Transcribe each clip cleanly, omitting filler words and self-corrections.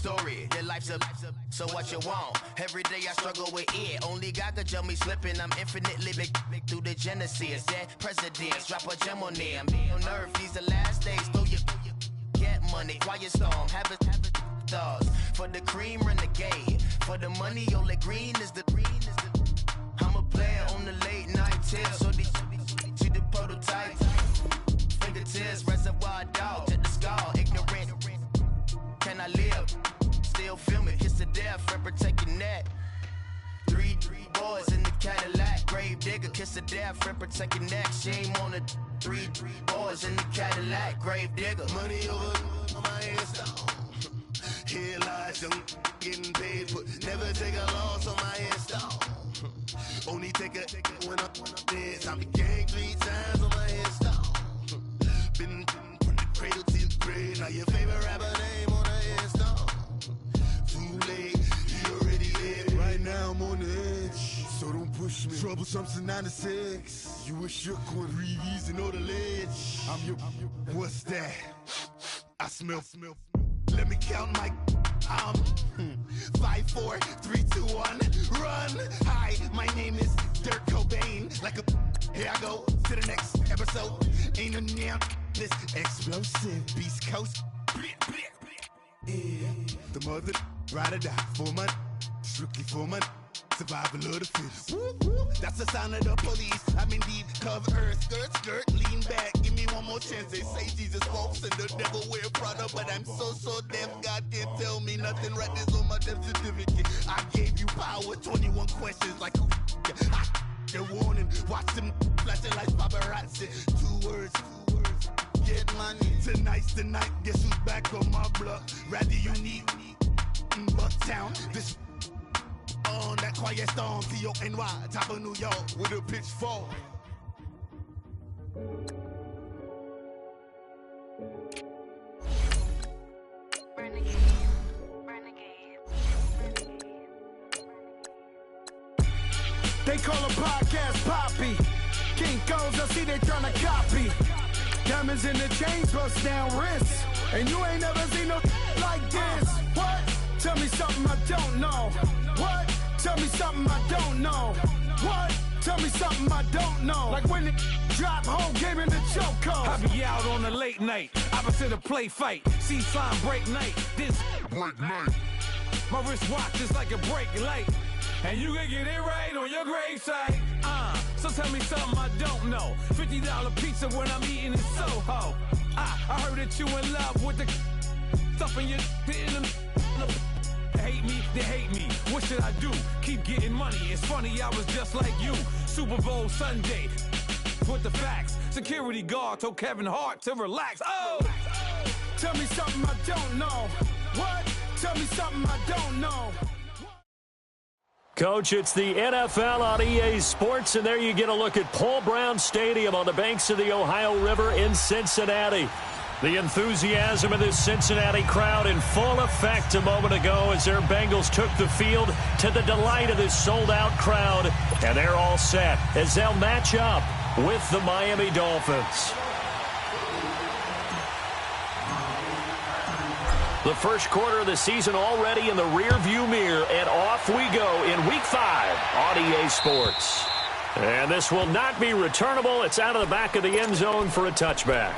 story. Your life's a so what you want? Every day I struggle with it. Only God could jump me slipping. I'm infinitely big through the Genesis. Dead presidents, drop a gem on them. On earth, these the last days. Throw your get money, quiet storm, have it stars. For the cream, renegade. For the money, only green is the I'm a player on the late night tip. So these see the prototype. Fingertips, reservoir dog, check the skull, ignorant. Can I live? Still film it, kiss to death, and protect your neck. Three boys in the Cadillac, grave digger, kiss to death, and protect your neck. Shame on the three boys in the Cadillac, grave digger. Money over on my headstone. Here lies young, getting paid, but never take a loss on my headstone. Only take a when I'm dead. Time to gang 3 times on my headstone. Been from the cradle to the grave. Now your favorite rapper name on the headstone. Too late, you already dead. Right now I'm on the edge, so don't push me. Troublesome to 96. You a shook one, Reeves and all the ledge. I'm your. What's that? I smell. Let me count my. 5, 4, 3, 2, 1, run. Hi, my name is Dirk Cobain. Like a. Here I go to the next episode. Ain't no damn this explosive Beast Coast. Yeah. The mother ride or die for money, strictly for money. Survival of the fittest. That's the sound of the police. I'm indeed cover earth, skirt, lean back. Give me one more chance. They say Jesus walks and the devil wear Prada, but I'm so deaf. God can't tell me nothing. Right this on my death certificate. I gave you power. 21 questions like who? They're warning. Watch them flashing like paparazzi. 2 words. Get money. Tonight's the night. Guess who's back on my block? Rather you need Bucktown. This. On that quiet storm, T-O-N-Y, top of New York, with a pitchfork. They call a podcast Poppy. King goes, I see they tryna copy. Diamonds in the chains, bust down wrists. And you ain't never seen no like this. What? Tell me something I don't know. What? Tell me something I don't know. What? Tell me something I don't know. Like when it drop home, game in the chokehold. I be out on a late night, opposite a play fight. See sign break night, this break night. My wristwatch is like a break light. And you can get it right on your gravesite. So tell me something I don't know. $50 pizza when I'm eating in Soho. I heard that you in love with the stuff in your in the hate me, they hate me. What should I do? Keep getting money. It's funny, I was just like you. Super Bowl Sunday. With the facts. Security guard told Kevin Hart to relax. Oh! Tell me something I don't know. What? Tell me something I don't know. Coach, it's the NFL on EA Sports, and there you get a look at Paul Brown Stadium on the banks of the Ohio River in Cincinnati. The enthusiasm of this Cincinnati crowd in full effect a moment ago as their Bengals took the field to the delight of this sold-out crowd. And they're all set as they'll match up with the Miami Dolphins. The first quarter of the season already in the rear-view mirror, and off we go in Week 5 on EA Sports. And this will not be returnable. It's out of the back of the end zone for a touchback.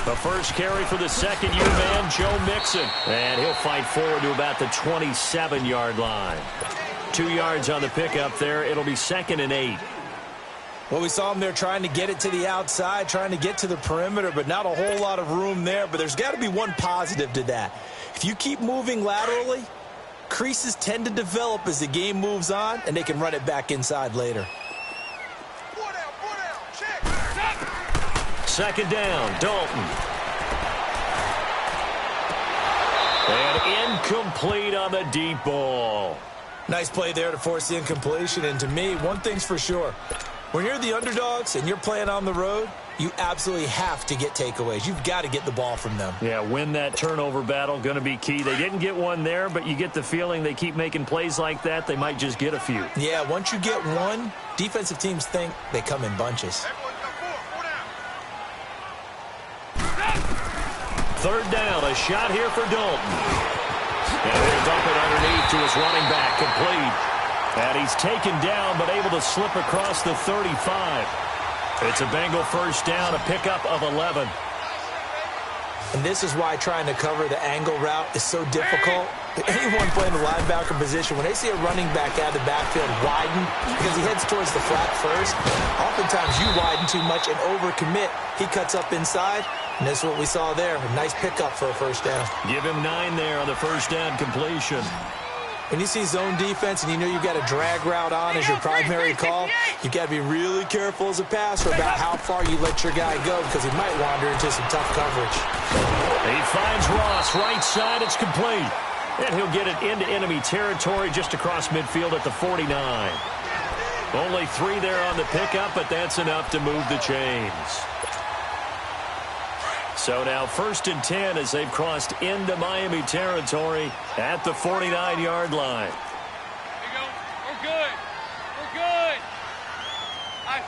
The first carry for the second-year man, Joe Mixon. And he'll fight forward to about the 27-yard line. 2 yards on the pickup there. It'll be 2nd and 8. Well, we saw him there trying to get it to the outside, trying to get to the perimeter, but not a whole lot of room there. But there's got to be one positive to that. If you keep moving laterally, creases tend to develop as the game moves on, and they can run it back inside later. 2nd down, Dalton. And incomplete on the deep ball. Nice play there to force the incompletion. And to me, one thing's for sure. When you're the underdogs and you're playing on the road, you absolutely have to get takeaways. You've got to get the ball from them. Yeah, win that turnover battle, going to be key. They didn't get one there, but you get the feeling they keep making plays like that, they might just get a few. Yeah, once you get one, defensive teams think they come in bunches. Third down, a shot here for Dalton. And they'll dump it underneath to his running back, complete. And he's taken down, but able to slip across the 35. It's a Bengal first down, a pickup of 11. And this is why trying to cover the angle route is so difficult. Anyone playing the linebacker position, when they see a running back out of the backfield widen, because he heads towards the flat first, oftentimes you widen too much and overcommit. He cuts up inside, and that's what we saw there. A nice pickup for a first down. Give him 9 there on the first down completion. When you see zone defense and you know you've got a drag route on as your primary call, you've got to be really careful as a passer about how far you let your guy go because he might wander into some tough coverage. He finds Ross right side. It's complete. And he'll get it into enemy territory just across midfield at the 49. Only 3 there on the pickup, but that's enough to move the chains. So now 1st and 10 as they've crossed into Miami territory at the 49-yard line. Here we go. We're good. We're good. Nice.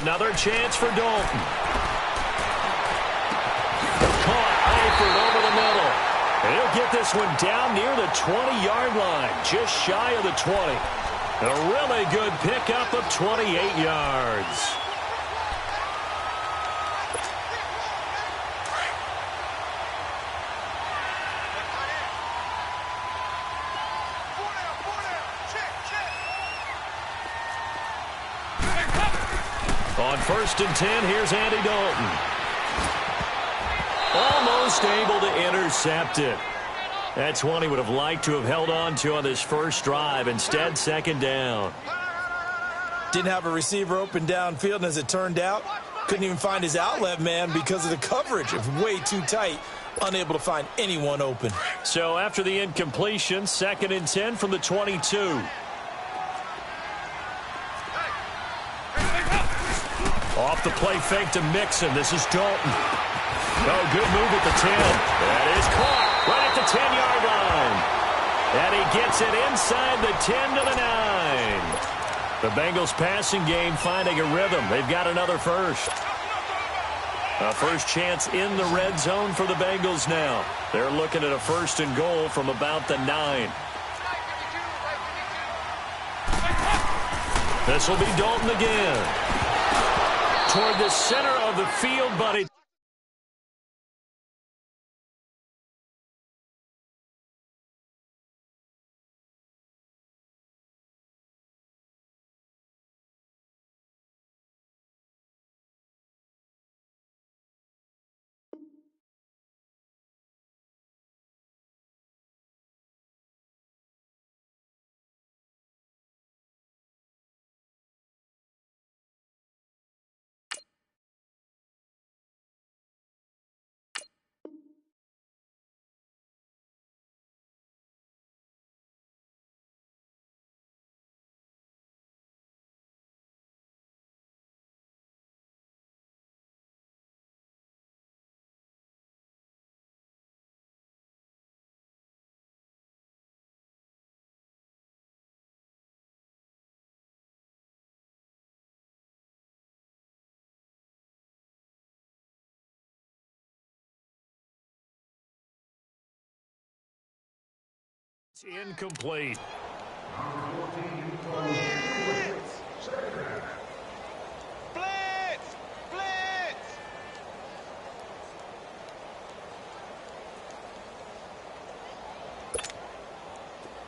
Another chance for Dalton. Caught Eifert over the middle. And he'll get this one down near the 20-yard line, just shy of the 20. A really good pickup of 28 yards. On 1st and 10, here's Andy Dalton. Almost able to intercept it. That's one he would have liked to have held on to on this first drive. Instead, 2nd down. Didn't have a receiver open downfield, and as it turned out, couldn't even find his outlet man because of the coverage. It was way too tight, unable to find anyone open. So after the incompletion, 2nd and 10 from the 22. Off the play fake to Mixon. This is Dalton. Oh, good move at the 10. That is caught right at the 10-yard line. And he gets it inside the 10 to the 9. The Bengals passing game finding a rhythm. They've got another first. A first chance in the red zone for the Bengals now. They're looking at a 1st and goal from about the 9. This will be Dalton again. Toward the center of the field, but it incomplete. Blitz!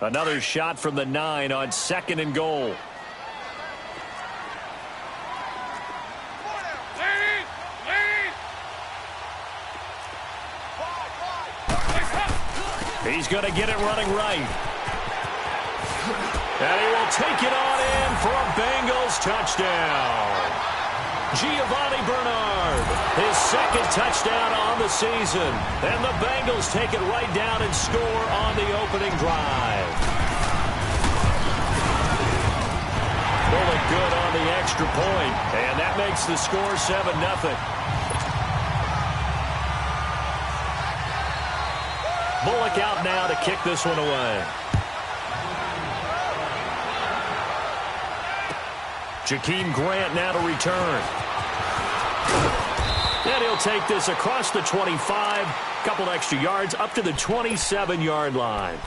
Another shot from the 9 on 2nd and goal. He's going to get it running right. And he will take it on in for a Bengals touchdown. Giovanni Bernard, his second touchdown on the season. And the Bengals take it right down and score on the opening drive. Bullock good on the extra point, and that makes the score 7-0. Bullock out now to kick this one away. Jakeem Grant now to return. And he'll take this across the 25, couple extra yards up to the 27-yard line.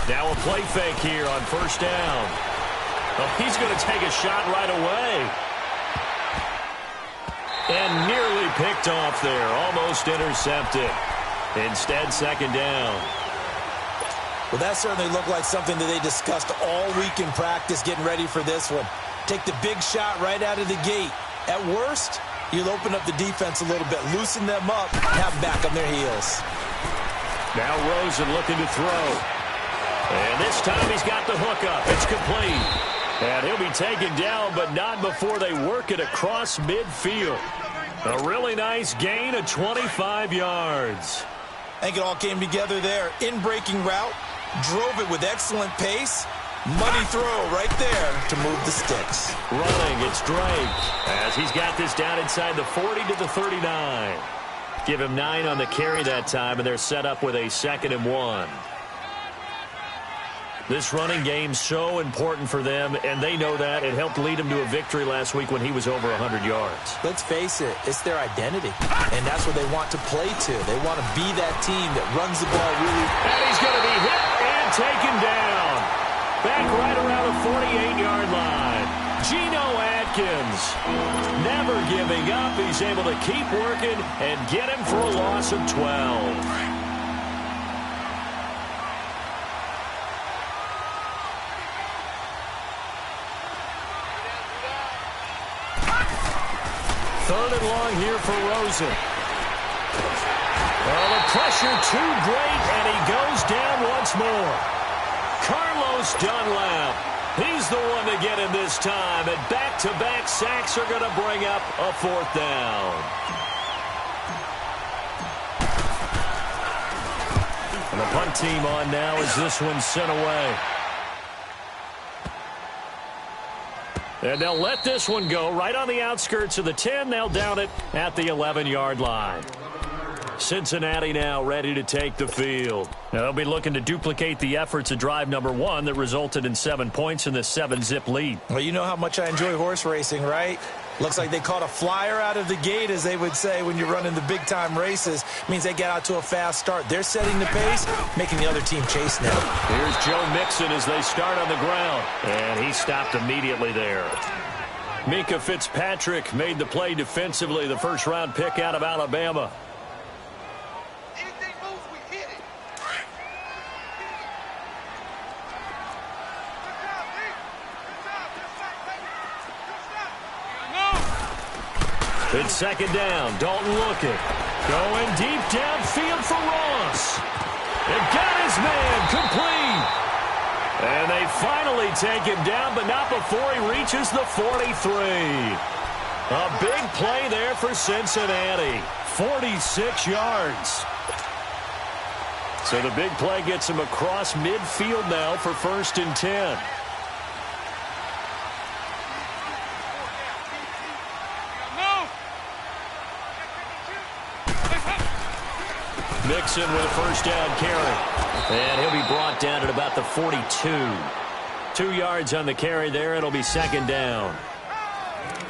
Now a play fake here on first down. Oh, he's going to take a shot right away. And nearly picked off there. Almost intercepted. Instead, second down. Well, that certainly looked like something that they discussed all week in practice getting ready for this one. Take the big shot right out of the gate. At worst, you'll open up the defense a little bit, loosen them up, have them back on their heels. Now Rosen looking to throw. And this time he's got the hook up. It's complete. And he'll be taken down, but not before they work it across midfield. A really nice gain of 25 yards. I think it all came together there. In-breaking route, drove it with excellent pace. Money throw right there to move the sticks. Running, it's Drake. As he's got this down inside the 40 to the 39. Give him 9 on the carry that time, and they're set up with a 2nd and 1. This running game's so important for them, and they know that. It helped lead them to a victory last week when he was over 100 yards. Let's face it, it's their identity, and that's what they want to play to. They want to be that team that runs the ball really. And he's going to be hit and taken down. Back right around the 48-yard line. Geno Atkins, never giving up. He's able to keep working and get him for a loss of 12. Third and long here for Rosen. Well, the pressure too great, and he goes down once more. Carlos Dunlap, he's the one to get him this time, and back-to-back sacks are going to bring up a 4th down. And the punt team on now as this one's sent away. And they'll let this one go right on the outskirts of the 10. They'll down it at the 11-yard line. Cincinnati now ready to take the field. Now they'll be looking to duplicate the efforts of drive number 1 that resulted in 7 points in the 7-zip lead. Well, you know how much I enjoy horse racing, right? Looks like they caught a flyer out of the gate, as they would say when you're running the big-time races. Means they get out to a fast start. They're setting the pace, making the other team chase now. Here's Joe Mixon as they start on the ground. And he stopped immediately there. Mika Fitzpatrick made the play defensively, the first-round pick out of Alabama. It's 2nd down. Dalton looking. Going deep downfield for Ross. They've got his man complete. And they finally take him down, but not before he reaches the 43. A big play there for Cincinnati. 46 yards. So the big play gets him across midfield now for 1st and 10. Mixon with a first down carry. And he'll be brought down at about the 42. 2 yards on the carry there. It'll be 2nd down.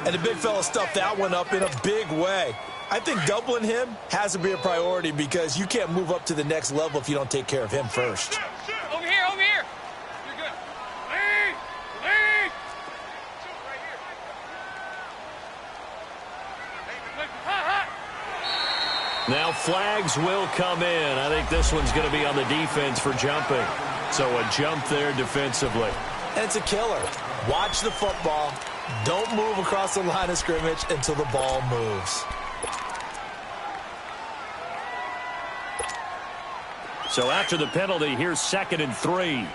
And the big fella stuffed that one up in a big way. I think doubling him has to be a priority because you can't move up to the next level if you don't take care of him first. Over here, over here. You're good. Lead, lead. Now flags will come in. I think this one's going to be on the defense for jumping. So a jump there defensively. And it's a killer. Watch the football. Don't move across the line of scrimmage until the ball moves. So after the penalty, here's 2nd and 3.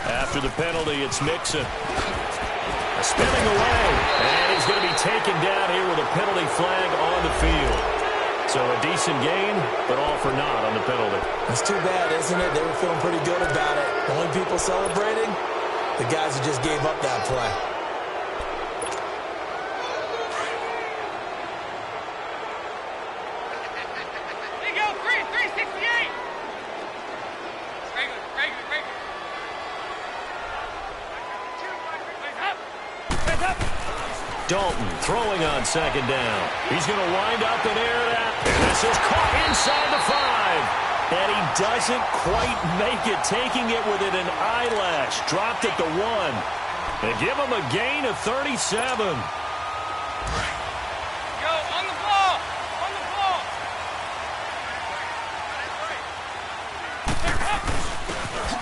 After the penalty, it's Mixon. Spinning away. And he's going to be taken down here with a penalty flag on the field. So a decent gain, but all for naught on the penalty. That's too bad, isn't it? They were feeling pretty good about it. The only people celebrating, the guys who just gave up that play. There you go, 368. Dalton throwing on 2nd down. He's going to wind up and air that. And this is caught inside the 5. And he doesn't quite make it, taking it within an eyelash. Dropped at the 1. They give him a gain of 37. Go, on the ball. On the ball.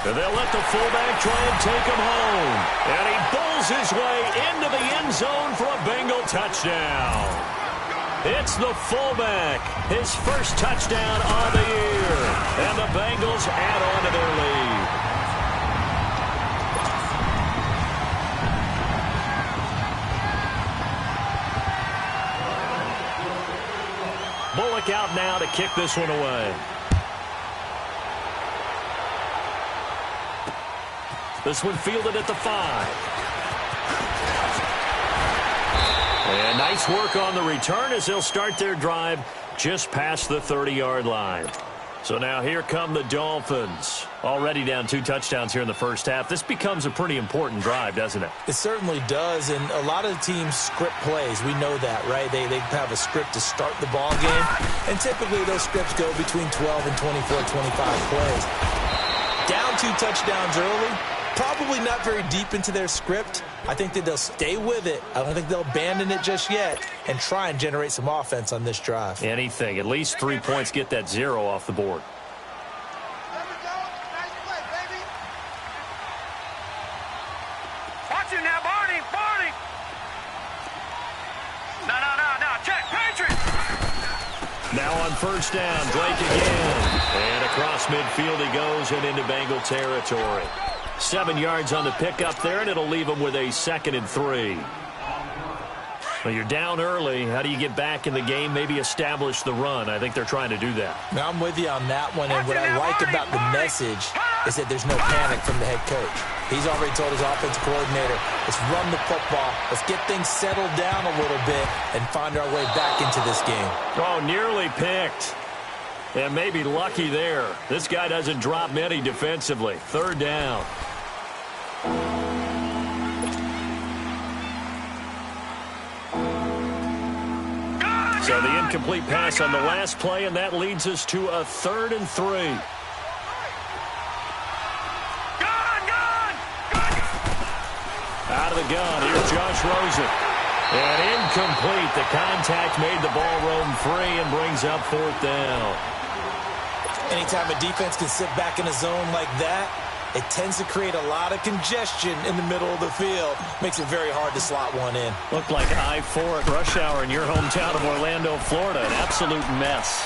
And they'll let the fullback try and take him home. And he bowls his way into the end zone for a Bengal touchdown. It's the fullback, his first touchdown on the year. And the Bengals add on to their lead. Bullock out now to kick this one away. This one fielded at the 5. And nice work on the return as they'll start their drive just past the 30-yard line. So now here come the Dolphins. Already down 2 touchdowns here in the first half. This becomes a pretty important drive, doesn't it? It certainly does, and a lot of the teams script plays. We know that, right? They have a script to start the ball game, and typically those scripts go between 12 and 24, 25 plays. Down 2 touchdowns early. Probably not very deep into their script. I think that they'll stay with it. I don't think they'll abandon it just yet and try and generate some offense on this drive. Anything. At least 3 points, get that 0 off the board. Watch it now, Barney. Barney. No. Check. Patriot. Now on first down, Drake again. And across midfield he goes and into Bengal territory. 7 yards on the pickup there, and it'll leave them with a 2nd and 3. Well, you're down early. How do you get back in the game? Maybe establish the run. I think they're trying to do that. Now, I'm with you on that one, and what I like about the message is that there's no panic from the head coach. He's already told his offensive coordinator, let's run the football, let's get things settled down a little bit, and find our way back into this game. Oh, nearly picked. And maybe lucky there. This guy doesn't drop many defensively. 3rd down. So the incomplete pass on the last play, and that leads us to a 3rd and 3. Out of the gun, here's Josh Rosen. And incomplete. The contact made the ball roam free and brings up 4th down. Anytime a defense can sit back in a zone like that, it tends to create a lot of congestion in the middle of the field. Makes it very hard to slot one in. Looked like I-4 at rush hour in your hometown of Orlando, Florida. An absolute mess.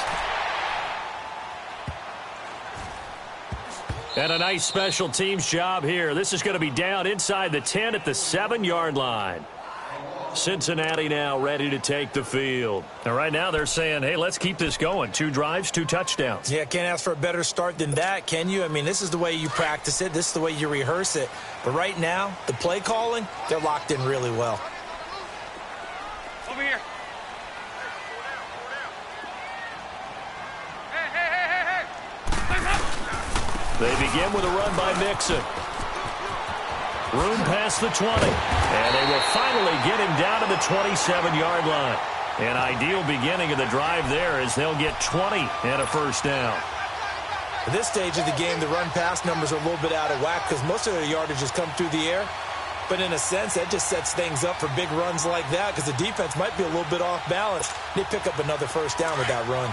And a nice special teams job here. This is going to be down inside the 10 at the 7-yard line. Cincinnati now ready to take the field. And right now they're saying, hey, let's keep this going. 2 drives, 2 touchdowns. Yeah, can't ask for a better start than that, can you? I mean, this is the way you practice it. This is the way you rehearse it. But right now, the play calling, they're locked in really well. Over here. Hey. They begin with a run by Mixon. Room past the 20. And they will finally get him down to the 27-yard line. An ideal beginning of the drive there as they'll get 20 and a 1st down. At this stage of the game, the run-pass numbers are a little bit out of whack because most of their yardage has come through the air. But in a sense, that just sets things up for big runs like that because the defense might be a little bit off balance. They pick up another first down with that run.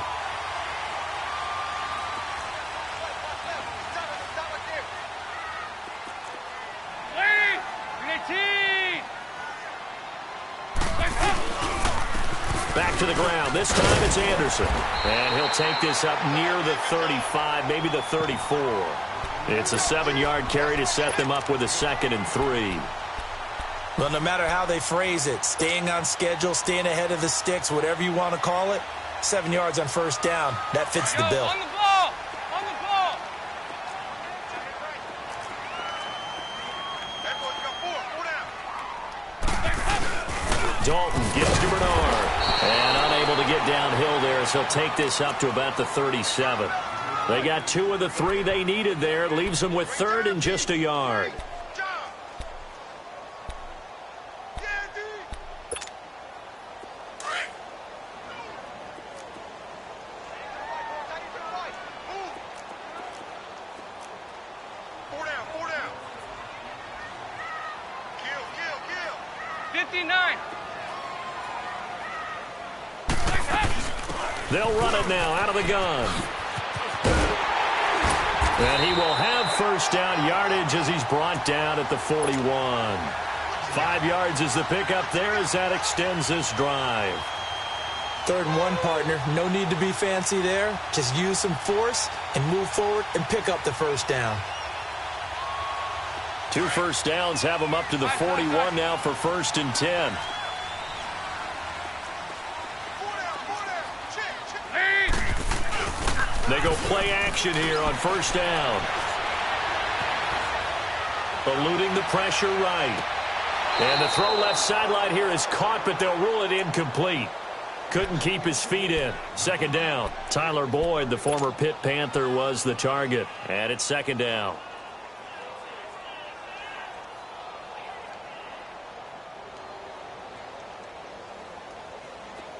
Back to the ground. This time it's Anderson. And he'll take this up near the 35, maybe the 34. It's a 7-yard carry to set them up with a 2nd and 3. Well, no matter how they phrase it, staying on schedule, staying ahead of the sticks, whatever you want to call it, 7 yards on first down, that fits the bill. On the ball! On the ball! Dalton gives to Bernard. And unable to get downhill there, so he'll take this up to about the 37. They got 2 of the 3 they needed there. It leaves them with 3rd and just a yard. They'll run it now out of the gun. And he will have first down yardage as he's brought down at the 41. 5 yards is the pickup there as that extends this drive. 3rd and 1, partner. No need to be fancy there. Just use some force and move forward and pick up the first down. 2 first downs have them up to the 41 now for 1st and 10. They go play action here on first down. Eluding the pressure right. And the throw left sideline here is caught, but they'll rule it incomplete. Couldn't keep his feet in. 2nd down. Tyler Boyd, the former Pitt Panther, was the target. And it's 2nd down.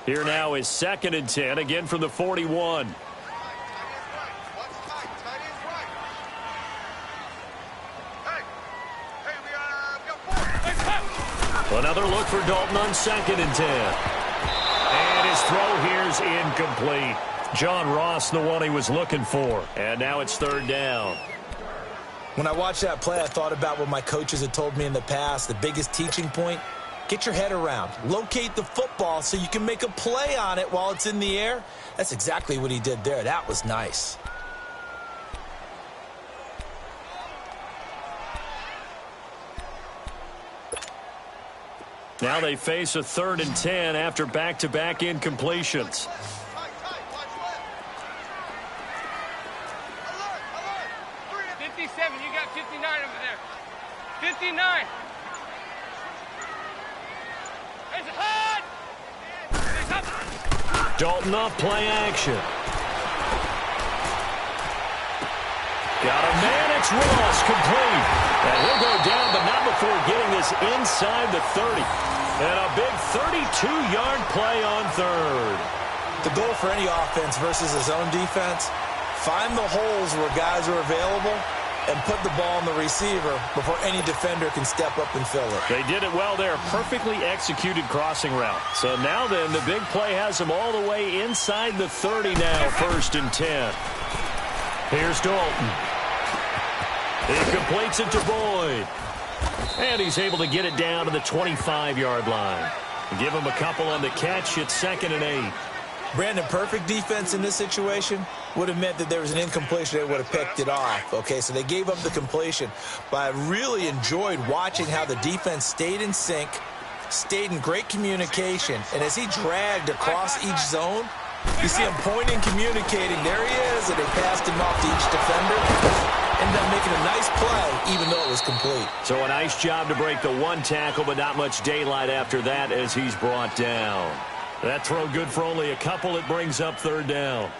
Here now is 2nd and 10, again from the 41. Another look for Dalton on 2nd and 10. And his throw here's incomplete. John Ross, the one he was looking for. And now it's 3rd down. When I watched that play, I thought about what my coaches had told me in the past. The biggest teaching point, get your head around. Locate the football so you can make a play on it while it's in the air. That's exactly what he did there. That was nice. Now they face a 3rd and 10 after back-to-back incompletions. You got 59 over there. 59. It's hot. It's up. Dalton off play action. Got a man, it's Ross, complete. And he'll go down, but not before getting this inside the 30. And a big 32-yard play on 3rd. The goal for any offense versus his own defense, find the holes where guys are available and put the ball on the receiver before any defender can step up and fill it. They did it well there. Perfectly executed crossing route. So now then, the big play has them all the way inside the 30 now, 1st and 10. Here's Dalton. He completes it to Boyd. And he's able to get it down to the 25-yard line. Give him a couple on the catch. It's 2nd and 8. Brandon, perfect defense in this situation would have meant that there was an incompletion. They would have picked it off. Okay, so they gave up the completion. But I really enjoyed watching how the defense stayed in sync, stayed in great communication. And as he dragged across each zone, you see him pointing, communicating. There he is, and they passed him off to each defender. Ended up making a nice play, even though it was complete. So a nice job to break the 1 tackle, but not much daylight after that as he's brought down. That throw good for only a couple. It brings up 3rd down.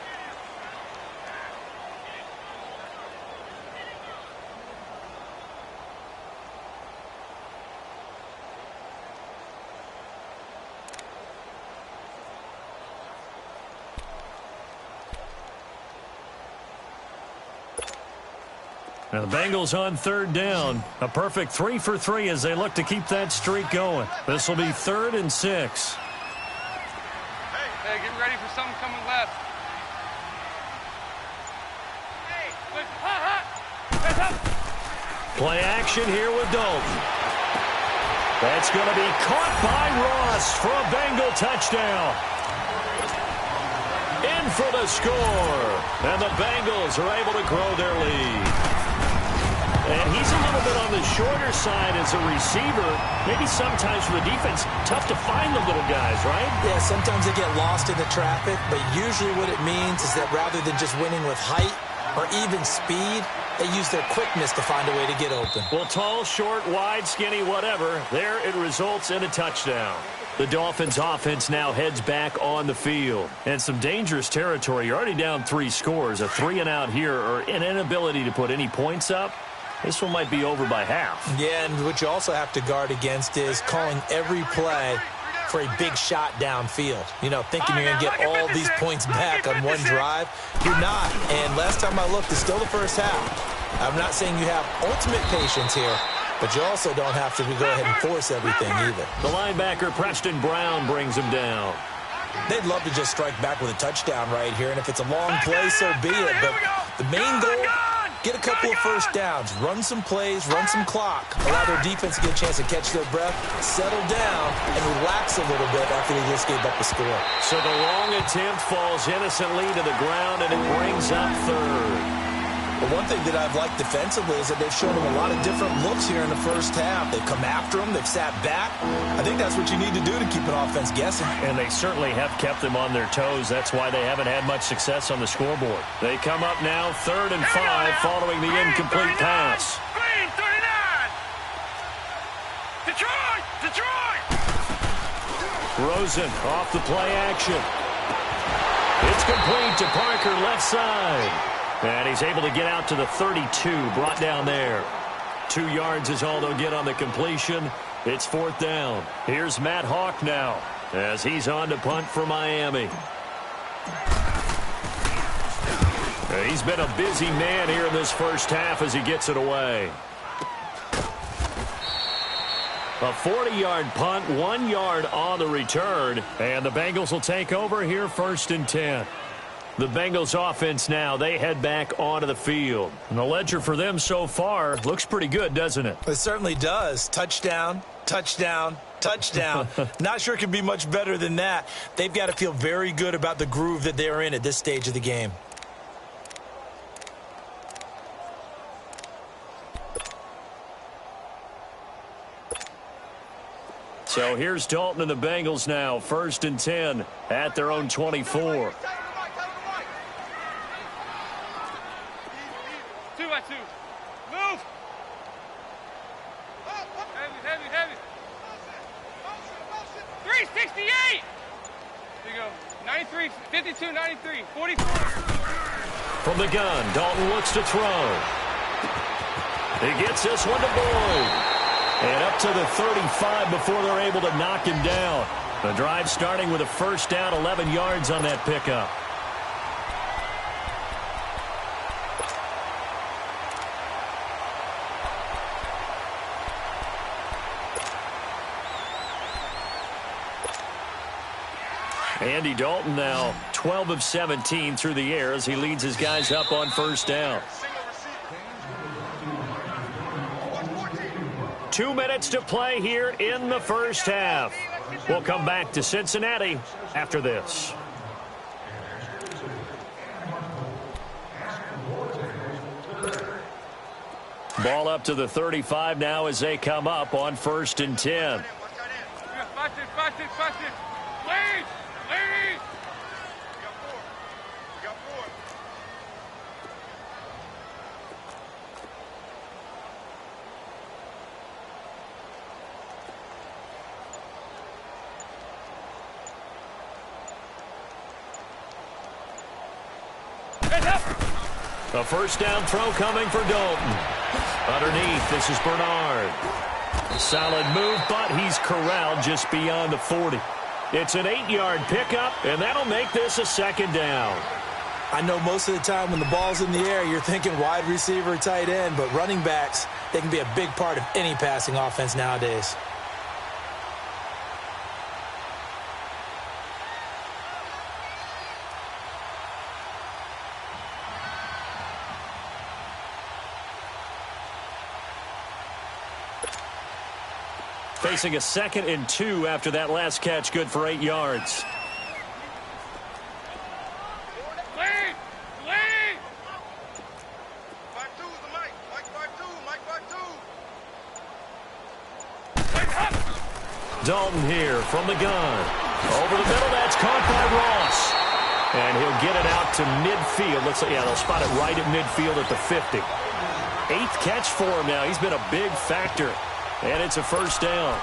And the Bengals on third down. A perfect 3 for 3 as they look to keep that streak going. This will be 3rd and 6. Hey, get ready for something coming left. Play action here with Dalton. That's going to be caught by Ross for a Bengal touchdown. In for the score. And the Bengals are able to grow their lead. And he's a little bit on the shorter side as a receiver. Maybe sometimes for the defense, tough to find the little guys, right? Yeah, sometimes they get lost in the traffic, but usually what it means is that rather than just winning with height or even speed, they use their quickness to find a way to get open. Well, tall, short, wide, skinny, whatever, there it results in a touchdown. The Dolphins offense now heads back on the field. And some dangerous territory. You're already down 3 scores. A 3-and-out here or an inability to put any points up. This one might be over by half. Yeah, and what you also have to guard against is calling every play for a big shot downfield. You know, thinking you're going to get all these points back on one drive. You're not. And last time I looked, it's still the first half. I'm not saying you have ultimate patience here, but you also don't have to go ahead and force everything either. The linebacker, Preston Brown, brings him down. They'd love to just strike back with a touchdown right here, and if it's a long play, so be it. But the main goal, get a couple of first downs, run some plays, run some clock, allow their defense to get a chance to catch their breath, settle down, and relax a little bit after they just gave up a score. So the long attempt falls innocently to the ground, and it brings up 3rd. But one thing that I've liked defensively is that they've shown them a lot of different looks here in the first half. They've come after them. They've sat back. I think that's what you need to do to keep an offense guessing. And they certainly have kept them on their toes. That's why they haven't had much success on the scoreboard. They come up now 3rd and 5 following the incomplete pass. Green, 39! Detroit! Rosen off the play action. It's complete to Parker left side. And he's able to get out to the 32, brought down there. 2 yards is all they'll get on the completion. It's 4th down. Here's Matt Hawk now as he's on to punt for Miami. He's been a busy man here in this first half as he gets it away. A 40-yard punt, 1 yard on the return. And the Bengals will take over here 1st and 10. The Bengals offense now, they head back onto the field. And the ledger for them so far looks pretty good, doesn't it? It certainly does. Touchdown, touchdown, touchdown. Not sure it can be much better than that. They've got to feel very good about the groove that they're in at this stage of the game. So here's Dalton and the Bengals now, 1st and 10 at their own 24. 2-by-2. Move. Heavy. 368. There you go. 93, 52, 93, 44. From the gun, Dalton looks to throw. He gets this one to Boyd. And up to the 35 before they're able to knock him down. The drive starting with a first down, 11 yards on that pickup. Andy Dalton now 12 of 17 through the air as he leads his guys up on first down. 2 minutes to play here in the first half. We'll come back to Cincinnati after this. Ball up to the 35 now as they come up on 1st and 10. Lead! A first down throw coming for Dalton. Underneath, this is Bernard. Solid move, but he's corralled just beyond the 40. It's an 8-yard pickup, and that'll make this a 2nd down. I know most of the time when the ball's in the air, you're thinking wide receiver, tight end, but running backs, they can be a big part of any passing offense nowadays. Facing a 2nd and 2 after that last catch, good for 8 yards. Dalton here from the gun. Over the middle, that's caught by Ross. And he'll get it out to midfield. Looks like, yeah, they'll spot it right at midfield at the 50. 8th catch for him now. He's been a big factor. And it's a first down.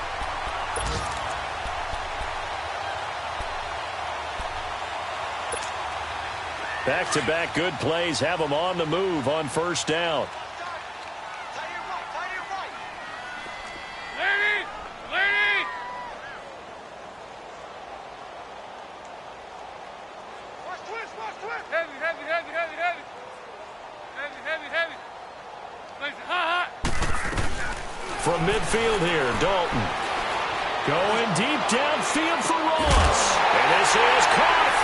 Back-to-back good plays have him on the move on first down. From midfield here, Dalton. Going deep downfield for Ross. And this is caught.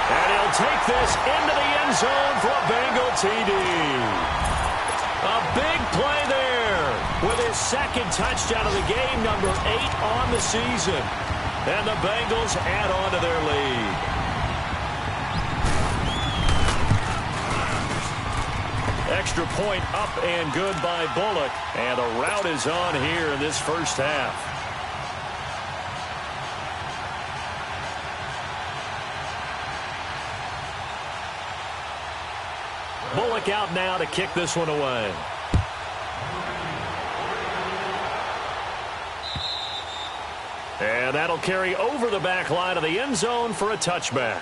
And he'll take this into the end zone for a Bengal TD. A big play there with his 2nd touchdown of the game, number 8 on the season. And the Bengals add on to their lead. Extra point up and good by Bullock. And the route is on here in this first half. Bullock out now to kick this one away. And that'll carry over the back line of the end zone for a touchback.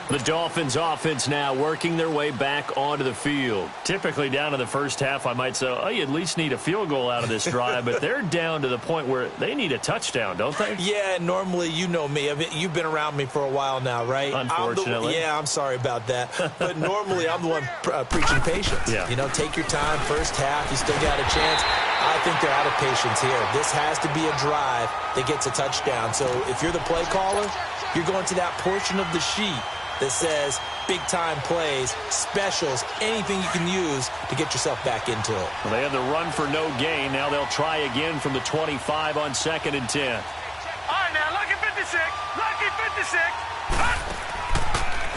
The Dolphins offense now working their way back onto the field. Typically down in the first half, I might say, oh, you at least need a field goal out of this drive, but they're down to the point where they need a touchdown, don't they? Yeah, normally, you know me. I mean, you've been around me for a while now, right? Unfortunately. I'm sorry about that. But normally, I'm the one preaching patience. Yeah. You know, take your time, first half, you still got a chance. I think they're out of patience here. This has to be a drive that gets a touchdown. So if you're the play caller, you're going to that portion of the sheet that says big-time plays, specials, anything you can use to get yourself back into it. Well, they had the run for no gain. Now they'll try again from the 25 on 2nd and 10. All right, now, lucky 56. Lucky 56.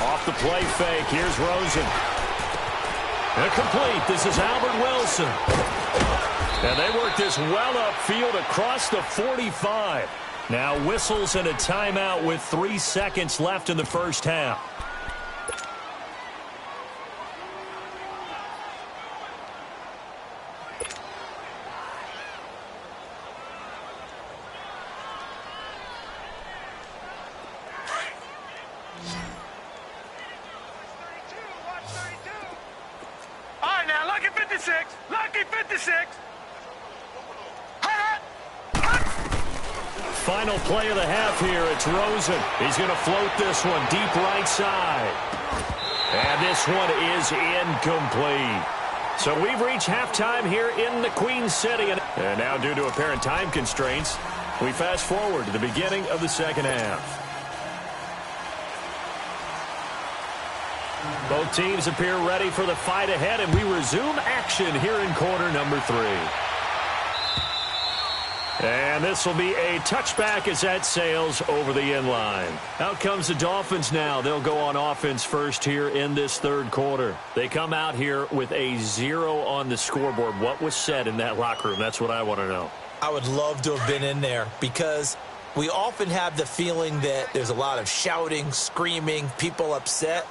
Off the play fake. Here's Rosen. Incomplete. This is Albert Wilson. And they work this well upfield across the 45. Now whistles and a timeout with 3 seconds left in the first half. All right, now, lucky 56. Lucky 56. Final play of the half here. It's Rosen. He's going to float this one deep right side. And this one is incomplete. So we've reached halftime here in the Queen City. And now, due to apparent time constraints, we fast forward to the beginning of the second half. Both teams appear ready for the fight ahead, and we resume action here in quarter number 3. And this will be a touchback as that sails over the end line. Out comes the Dolphins now. They'll go on offense first here in this third quarter. They come out here with a 0 on the scoreboard. What was said in that locker room? That's what I want to know. I would love to have been in there because we often have the feeling that there's a lot of shouting, screaming, people upset.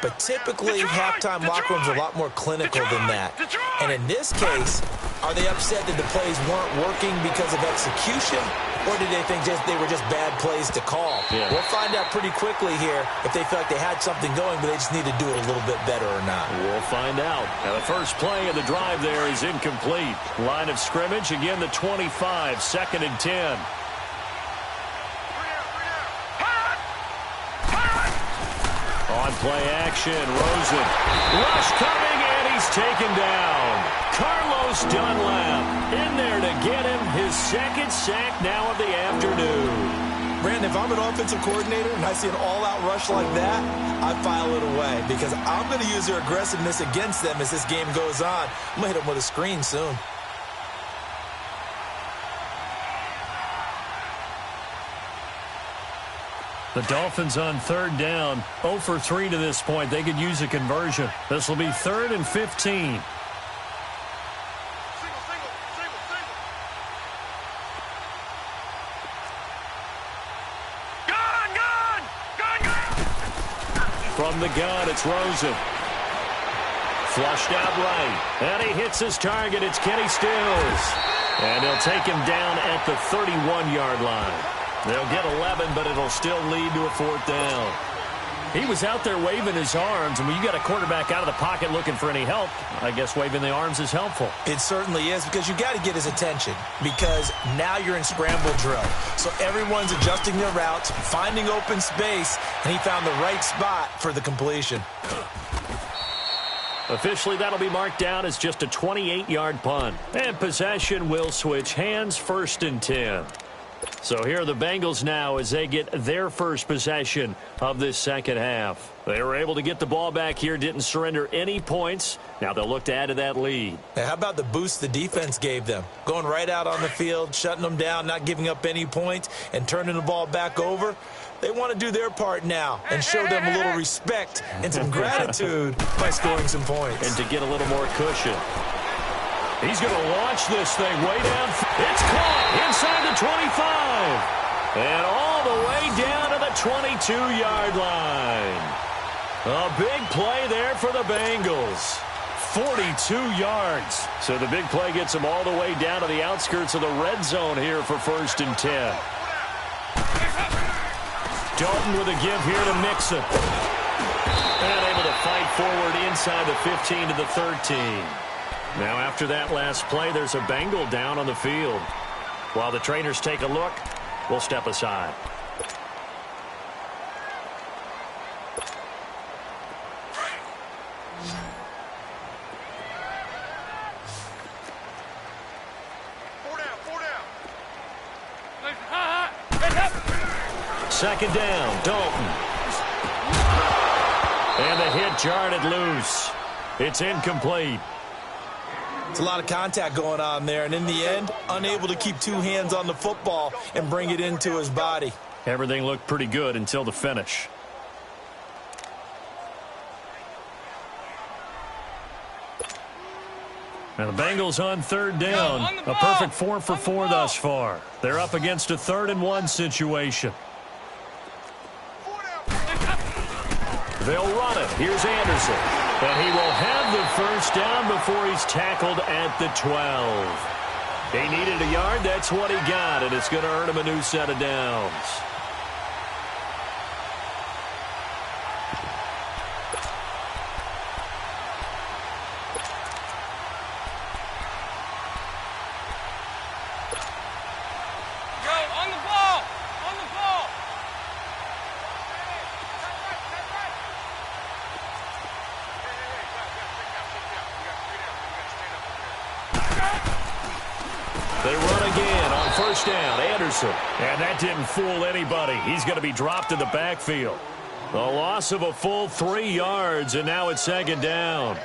But typically, halftime locker rooms are a lot more clinical than that. And in this case, are they upset that the plays weren't working because of execution? Or did they think they were just bad plays to call? Yeah. We'll find out pretty quickly here if they feel like they had something going, but they just need to do it a little bit better or not. We'll find out. Now, the first play of the drive there is incomplete. Line of scrimmage, again, the 25, 2nd and 10. On On play action, Rosen. Rush coming, and he's taken down. Carlos Dunlap in there to get him his second sack now of the afternoon. Brandon, if I'm an offensive coordinator and I see an all-out rush like that, I file it away because I'm going to use their aggressiveness against them as this game goes on. I'm going to hit them with a screen soon. The Dolphins on 3rd down, 0 for 3 to this point. They could use a conversion. This will be 3rd and 15. From the gun, it's Rosen. Flushed out right. And he hits his target. It's Kenny Stills. And he'll take him down at the 31-yard line. They'll get 11, but it'll still lead to a 4th down. He was out there waving his arms, and when you got a quarterback out of the pocket looking for any help, I guess waving the arms is helpful. It certainly is, because you got to get his attention, because now you're in scramble drill. So everyone's adjusting their routes, finding open space, and he found the right spot for the completion. Officially, that'll be marked down as just a 28-yard punt. And possession will switch hands, 1st and 10. So here are the Bengals now as they get their first possession of this second half. They were able to get the ball back here, didn't surrender any points. Now they'll look to add to that lead. Hey, how about the boost the defense gave them? Going right out on the field, shutting them down, not giving up any points, and turning the ball back over. They want to do their part now and show them a little respect and some gratitude by scoring some points. And to get a little more cushion. He's going to launch this thing way down. It's caught inside the 25. And all the way down to the 22-yard line. A big play there for the Bengals. 42 yards. So the big play gets them all the way down to the outskirts of the red zone here for 1st and 10. Dalton with a give here to Mixon. And able to fight forward inside the 15 to the 13. Now after that last play, there's a Bengal down on the field. While the trainers take a look, we'll step aside. Second down, Dalton. And the hit jarred it loose. It's incomplete. It's a lot of contact going on there, and in the end, unable to keep two hands on the football and bring it into his body. Everything looked pretty good until the finish. Now the Bengals on 3rd down. A perfect 4 for 4 thus far. They're up against a 3rd and 1 situation. They'll run it. Here's Anderson. And he will have the first down before he's tackled at the 12. He needed a yard. That's what he got, and it's going to earn him a new set of downs. They run again on first down. Anderson. And that didn't fool anybody. He's going to be dropped in the backfield. A loss of a full 3 yards, and now it's second down.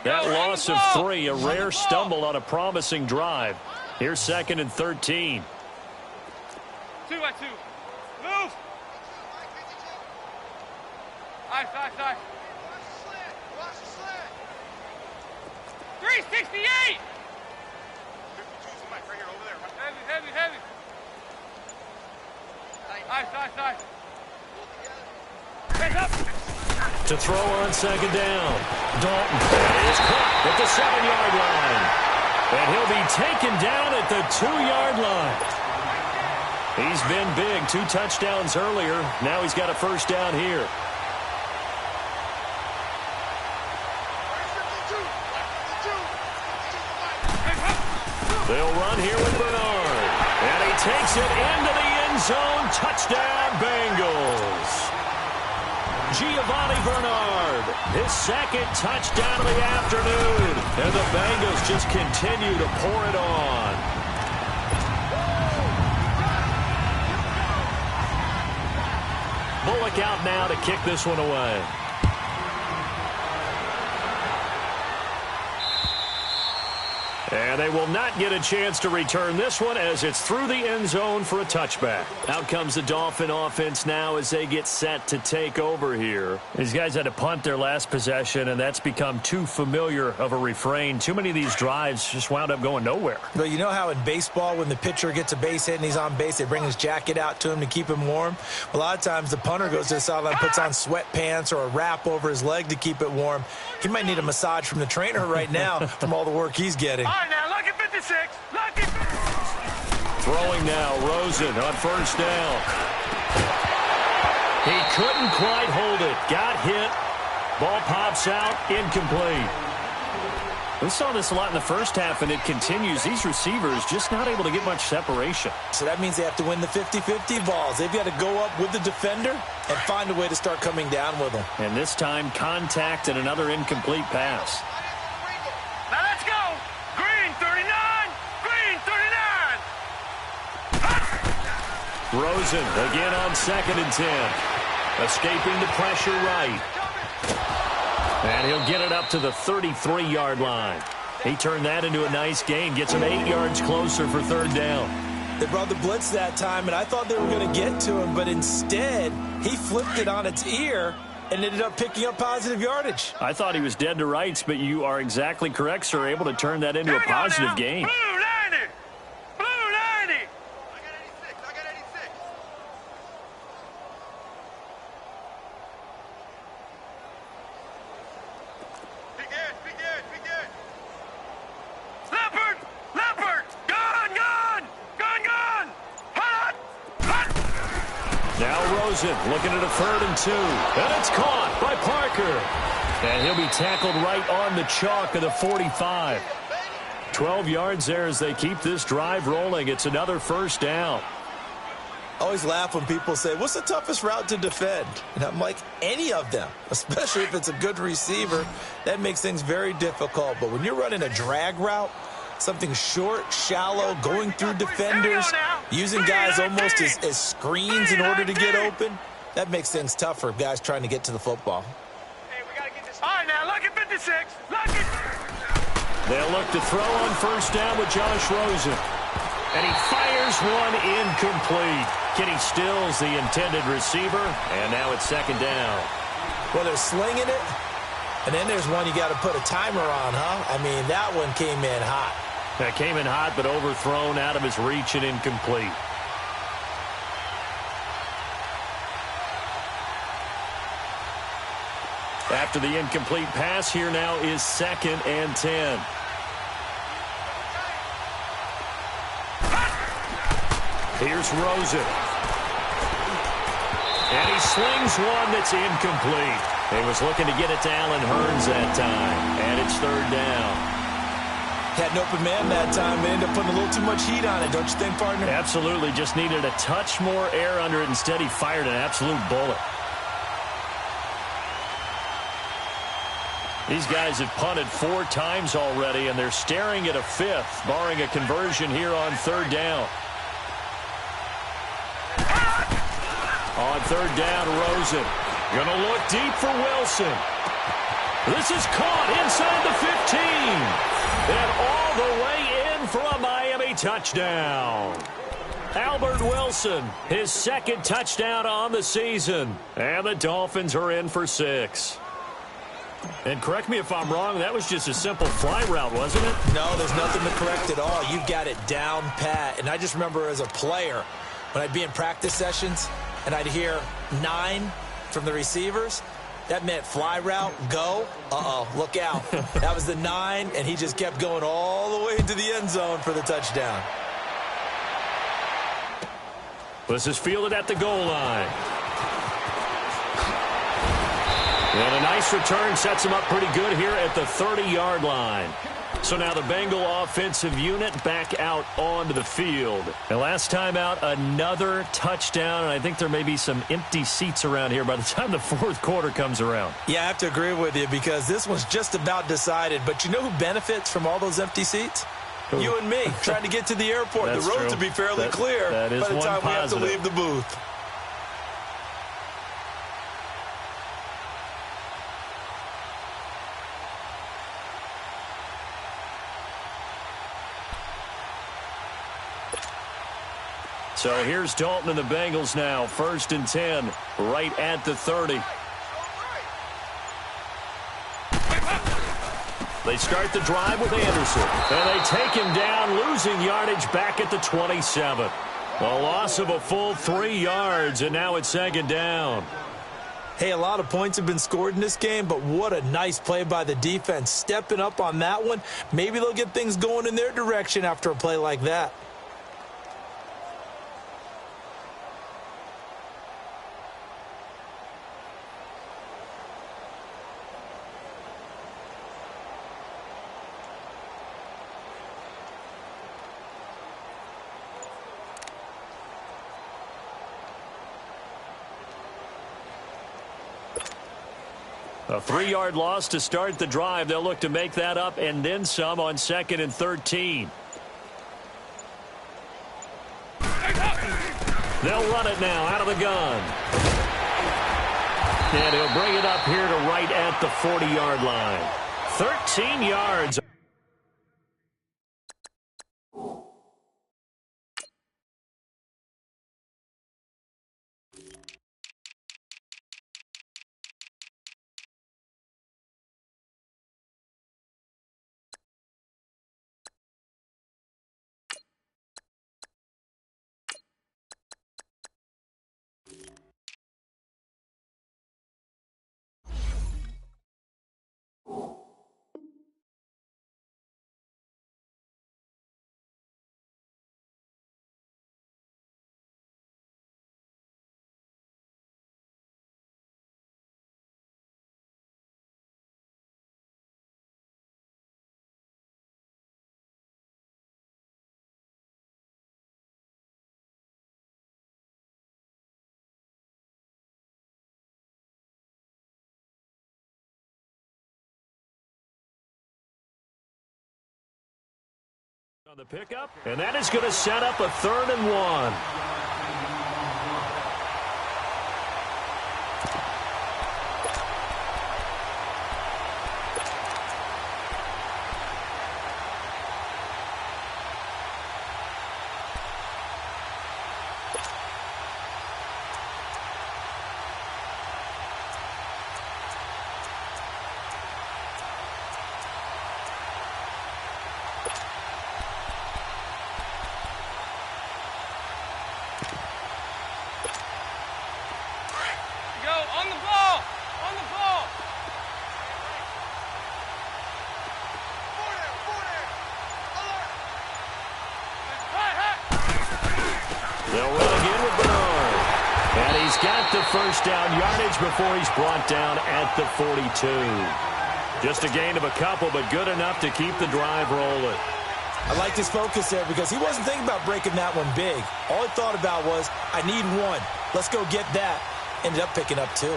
That loss of 3, a rare stumble on a promising drive. Here's 2nd and 13. 2 by 2. Move. Ice. 368! 52's the mic right here, over there. Heavy. Ice. Hands up! To throw on second down. Dalton is caught at the 7-yard line. And he'll be taken down at the 2-yard line. He's been big. 2 touchdowns earlier. Now he's got a first down here. They'll run here with Bernard. And he takes it into the end end zone. Touchdown, Bengals. Giovanni Bernard, his second touchdown of the afternoon. And the Bengals just continue to pour it on. Bullock out now to kick this one away. And they will not get a chance to return this one as it's through the end zone for a touchback. Out comes the Dolphin offense now as they get set to take over here. These guys had to punt their last possession, and that's become too familiar of a refrain. Too many of these drives just wound up going nowhere. Well, you know how in baseball when the pitcher gets a base hit and he's on base, they bring his jacket out to him to keep him warm? A lot of times the punter goes to the sideline, puts on sweatpants or a wrap over his leg to keep it warm. He might need a massage from the trainer right now from all the work he's getting. All right, now, lucky 56. Lucky 56. Throwing now, Rosen on first down. He couldn't quite hold it. Got hit. Ball pops out. Incomplete. We saw this a lot in the first half, and it continues. These receivers just not able to get much separation. So that means they have to win the 50-50 balls. They've got to go up with the defender and find a way to start coming down with them. And this time, contact and another incomplete pass. Now let's go. Green 39. Green 39. Rosen again on 2nd and 10. Escaping the pressure right. And he'll get it up to the 33-yard line. He turned that into a nice gain. Gets him 8 yards closer for 3rd down. They brought the blitz that time, and I thought they were going to get to him, but instead, he flipped it on its ear and ended up picking up positive yardage. I thought he was dead to rights, but you are exactly correct, sir. Able to turn that into a positive gain. Blue 90. Blue 90. I got 86. Leopard! Leopard! Gun! Gun! Gun! Gun! Hot! Hot! Now Rosen looking at a 3rd and 2. And it's caught by Parker. And he'll be tackled right on the chalk of the 45. 12 yards there as they keep this drive rolling. It's another 1st down. I always laugh when people say, what's the toughest route to defend? And I'm like, any of them, especially if it's a good receiver. That makes things very difficult. But when you're running a drag route, something short, shallow, going through defenders, using guys almost as screens in order to get open, that makes things tough for guys trying to get to the football. Hey, we got to get this. All right, now, lucky 56. Lucky. They'll look to throw on 1st down with Josh Rosen. And he fires one incomplete. Kenny Stills, the intended receiver, and now it's 2nd down. Well, they're slinging it, and then there's one you got to put a timer on, huh? I mean, that one came in hot. That came in hot, but overthrown out of his reach and incomplete. After the incomplete pass, here now is 2nd and 10. Here's Rosen. And he slings one that's incomplete. He was looking to get it to Allen Hurns that time. And it's 3rd down. Had an open man that time, but ended up putting a little too much heat on it, don't you think, partner? Absolutely. Just needed a touch more air under it. Instead, he fired an absolute bullet. These guys have punted 4 times already, and they're staring at a 5th, barring a conversion here on 3rd down. On 3rd down, Rosen. Gonna look deep for Wilson. This is caught inside the 15. And all the way in for a Miami touchdown. Albert Wilson, his 2nd touchdown on the season. And the Dolphins are in for 6. And correct me if I'm wrong, that was just a simple fly route, wasn't it? No, there's nothing to correct at all. You've got it down pat. And I just remember as a player, when I'd be in practice sessions and I'd hear 9 from the receivers, that meant fly route, go. Uh-oh, look out. That was the 9, and he just kept going all the way into the end zone for the touchdown. This is fielded at the goal line. And a nice return sets him up pretty good here at the 30-yard line. So now the Bengal offensive unit back out onto the field. And last time out, another touchdown, and I think there may be some empty seats around here by the time the fourth quarter comes around. Yeah, I have to agree with you because this one's just about decided. But you know who benefits from all those empty seats? Who? You and me, trying to get to the airport. The roads will be fairly clear by the time we have to leave the booth. So here's Dalton and the Bengals now. 1st and 10, right at the 30. They start the drive with Anderson. And they take him down, losing yardage back at the 27. A loss of a full 3 yards, and now it's 2nd down. Hey, a lot of points have been scored in this game, but what a nice play by the defense. Stepping up on that one. Maybe they'll get things going in their direction after a play like that. A 3-yard loss to start the drive. They'll look to make that up and then some on 2nd and 13. They'll run it now out of the gun. And he'll bring it up here to right at the 40-yard line. 13 yards. On the pickup, and that is going to set up a 3rd and 1. Got the first down yardage before he's brought down at the 42. Just a gain of a couple, but good enough to keep the drive rolling. I liked his focus there because he wasn't thinking about breaking that one big. All he thought about was, I need one. Let's go get that. Ended up picking up 2.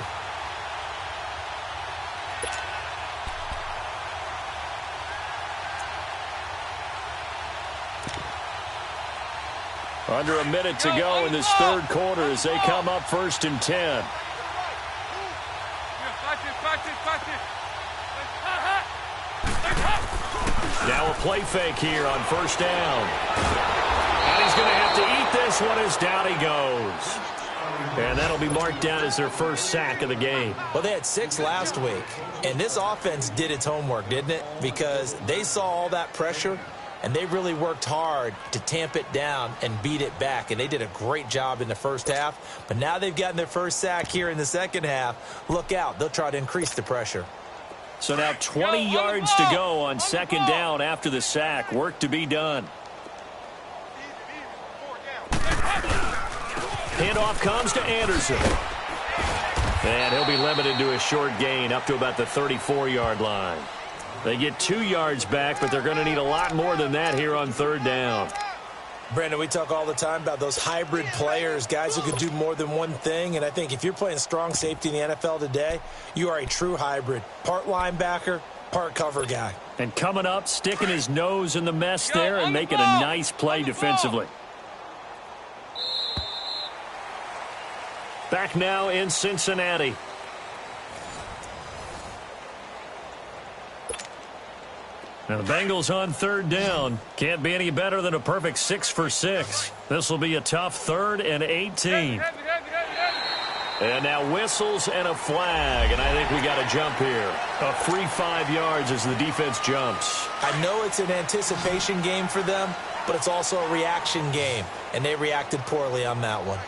Under a minute to go in this 3rd quarter as they come up 1st and 10. Now a play fake here on 1st down. And he's going to have to eat this one as down he goes. And that'll be marked down as their first sack of the game. Well, they had 6 last week. And this offense did its homework, didn't it? Because they saw all that pressure. And they really worked hard to tamp it down and beat it back. And they did a great job in the first half. But now they've gotten their first sack here in the second half. Look out. They'll try to increase the pressure. So now 20 yards to go on 2nd down after the sack. Work to be done. Handoff comes to Anderson. And he'll be limited to a short gain up to about the 34-yard line. They get 2 yards back, but they're going to need a lot more than that here on 3rd down. Brandon, we talk all the time about those hybrid players, guys who can do more than one thing. And I think if you're playing strong safety in the NFL today, you are a true hybrid. Part linebacker, part cover guy. And coming up, sticking his nose in the mess there and making a nice play defensively. Back now in Cincinnati. Now the Bengals on 3rd down. Can't be any better than a perfect 6 for 6. This will be a tough 3rd and 18. And now whistles and a flag, and I think we got a jump here. A free 5 yards as the defense jumps. I know it's an anticipation game for them, but it's also a reaction game, and they reacted poorly on that one.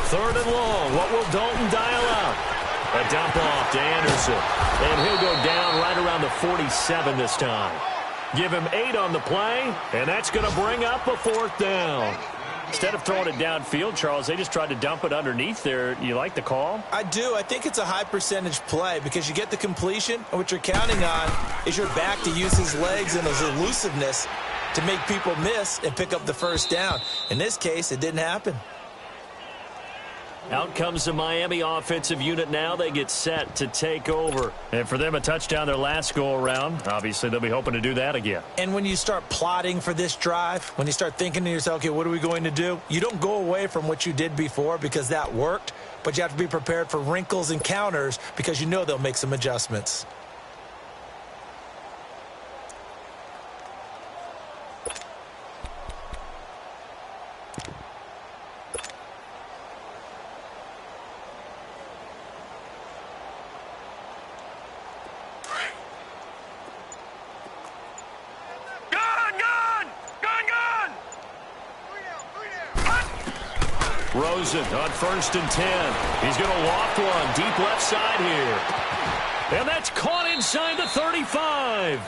Third and long. What will Dalton dial out? A dump off to Anderson. And he'll go down right around the 47 this time. Give him 8 on the play, and that's going to bring up a 4th down. Instead of throwing it downfield, Charles, they just tried to dump it underneath there. You like the call? I do. I think it's a high percentage play because you get the completion, and what you're counting on is your back to use his legs and his elusiveness to make people miss and pick up the 1st down. In this case, it didn't happen. Out comes the Miami offensive unit now. They get set to take over. And for them, a touchdown their last go-around. Obviously, they'll be hoping to do that again. And when you start plotting for this drive, when you start thinking to yourself, okay, what are we going to do? You don't go away from what you did before because that worked, but you have to be prepared for wrinkles and counters because you know they'll make some adjustments. Rosen on 1st and 10. He's going to loft one deep left side here. And that's caught inside the 35.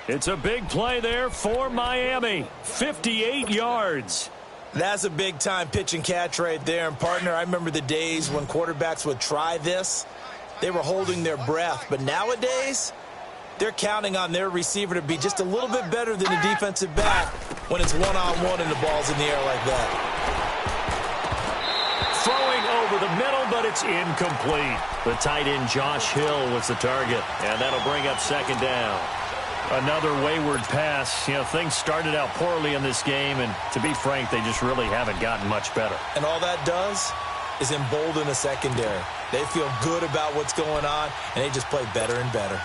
It's a big play there for Miami. 58 yards. That's a big-time pitch and catch right there. And, partner, I remember the days when quarterbacks would try this. They were holding their breath. But nowadays, they're counting on their receiver to be just a little bit better than the defensive back when it's one-on-one and the ball's in the air like that. Throwing over the middle, but it's incomplete. The tight end Josh Hill was the target, and that'll bring up 2nd down. Another wayward pass. You know, things started out poorly in this game, and to be frank, they just really haven't gotten much better. And all that does is embolden the secondary. They feel good about what's going on, and they just play better and better.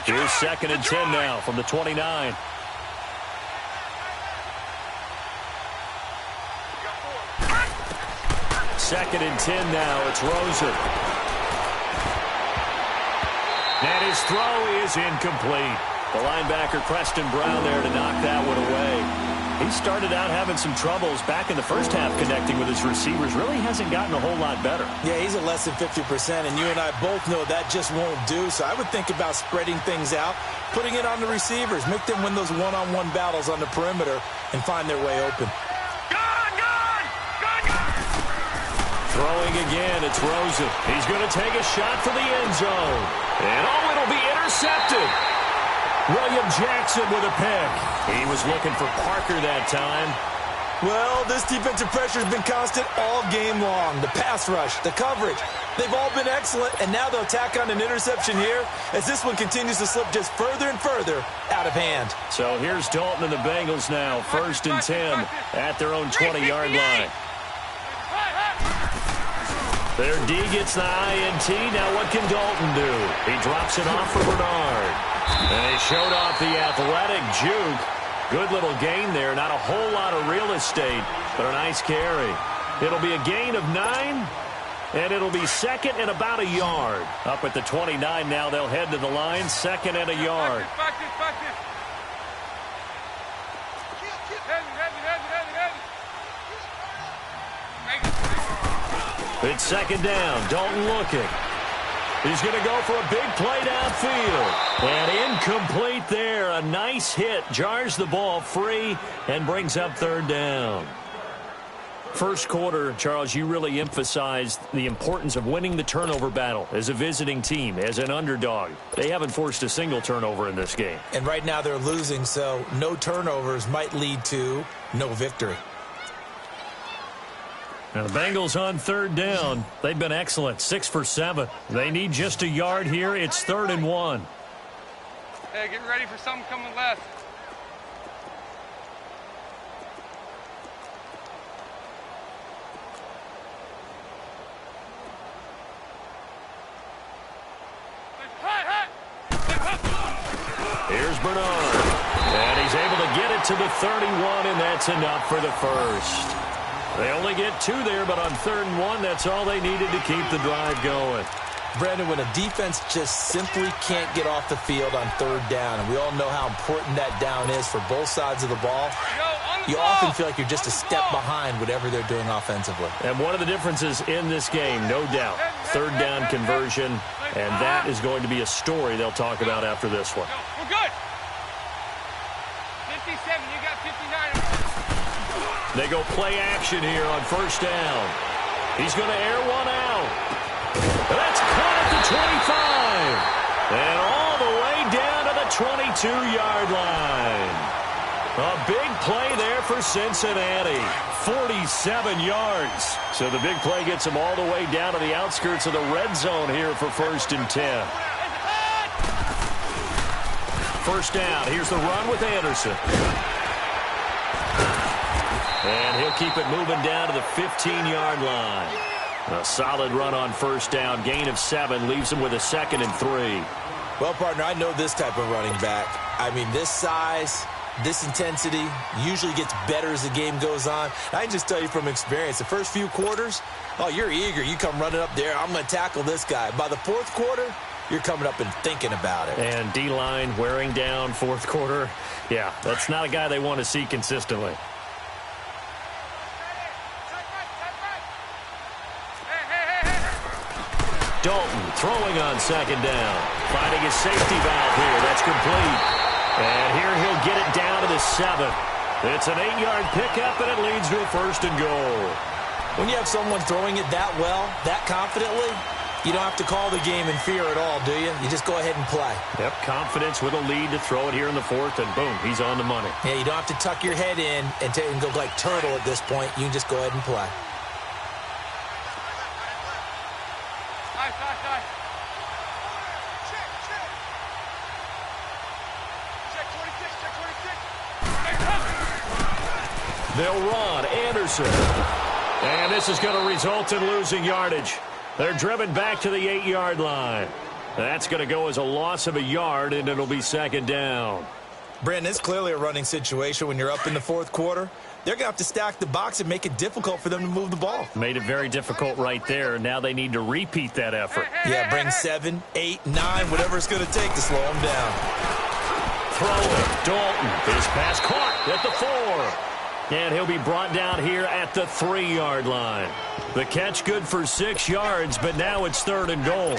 Here's 2nd and 10 now from the 29. Second and 10 now. It's Rosen. And his throw is incomplete. The linebacker Preston Brown there to knock that one away. He started out having some troubles back in the first half connecting with his receivers. Really hasn't gotten a whole lot better. Yeah, he's at less than 50%, and you and I both know that just won't do. So I would think about spreading things out, putting it on the receivers, make them win those one-on-one battles on the perimeter and find their way open. Throwing again, it's Rosen. He's going to take a shot for the end zone. And oh, it'll be intercepted. William Jackson with a pick. He was looking for Parker that time. Well, this defensive pressure has been constant all game long. The pass rush, the coverage, they've all been excellent, and now they'll tack on an interception here as this one continues to slip just further and further out of hand. So here's Dalton and the Bengals now, 1st and 10 at their own 20-yard line. Their D gets the INT. Now what can Dalton do? He drops it off for Bernard. And he showed off the athletic juke. Good little gain there. Not a whole lot of real estate, but a nice carry. It'll be a gain of 9, and it'll be 2nd and about a yard. Up at the 29 now, they'll head to the line. 2nd and a yard. It's second down. Dalton looking. He's going to go for a big play downfield. And incomplete there. A nice hit. Jars the ball free and brings up third down. First quarter, Charles, you really emphasized the importance of winning the turnover battle as a visiting team, as an underdog. They haven't forced a single turnover in this game. And right now they're losing, so no turnovers might lead to no victory. Now the Bengals on third down. They've been excellent, 6 for 7. They need just a yard here. It's 3rd and 1. Hey, get ready for something coming left. Here's Bernard. And he's able to get it to the 31, and that's enough for the first. They only get 2 there, but on 3rd and 1, that's all they needed to keep the drive going. Brandon, when a defense just simply can't get off the field on 3rd down, and we all know how important that down is for both sides of the ball, you often feel like you're just a step behind whatever they're doing offensively. And one of the differences in this game, no doubt, 3rd down conversion, and that is going to be a story they'll talk about after this one. We're good. 57, you got 59. They go play action here on 1st down. He's going to air one out. That's caught at the 25. And all the way down to the 22-yard line. A big play there for Cincinnati. 47 yards. So the big play gets them all the way down to the outskirts of the red zone here for 1st and 10. 1st down. Here's the run with Anderson. And he'll keep it moving down to the 15-yard line. A solid run on 1st down. Gain of 7 leaves him with a 2nd and 3. Well, partner, I know this type of running back. I mean, this size, this intensity usually gets better as the game goes on. I can just tell you from experience, the first few quarters, oh, you're eager. You come running up there. I'm going to tackle this guy. By the 4th quarter, you're coming up and thinking about it. And D-line wearing down 4th quarter. Yeah, that's not a guy they want to see consistently. Dalton throwing on 2nd down. Finding his safety valve here. That's complete. And here he'll get it down to the 7. It's an 8-yard pickup, and it leads to a 1st and goal. When you have someone throwing it that well, that confidently, you don't have to call the game in fear at all, do you? You just go ahead and play. Yep, confidence with a lead to throw it here in the 4th, and boom, he's on the money. Yeah, you don't have to tuck your head in and go like turtle at this point. You can just go ahead and play. They'll run. Anderson. And this is going to result in losing yardage. They're driven back to the 8-yard line. That's going to go as a loss of a yard, and it'll be 2nd down. Brandon, it's clearly a running situation when you're up in the 4th quarter. They're going to have to stack the box and make it difficult for them to move the ball. Made it very difficult right there. Now they need to repeat that effort. Yeah, bring 7, 8, 9, whatever it's going to take to slow them down. Throwing. Dalton. His pass caught at the 4. And he'll be brought down here at the 3-yard line. The catch good for 6 yards, but now it's 3rd and goal.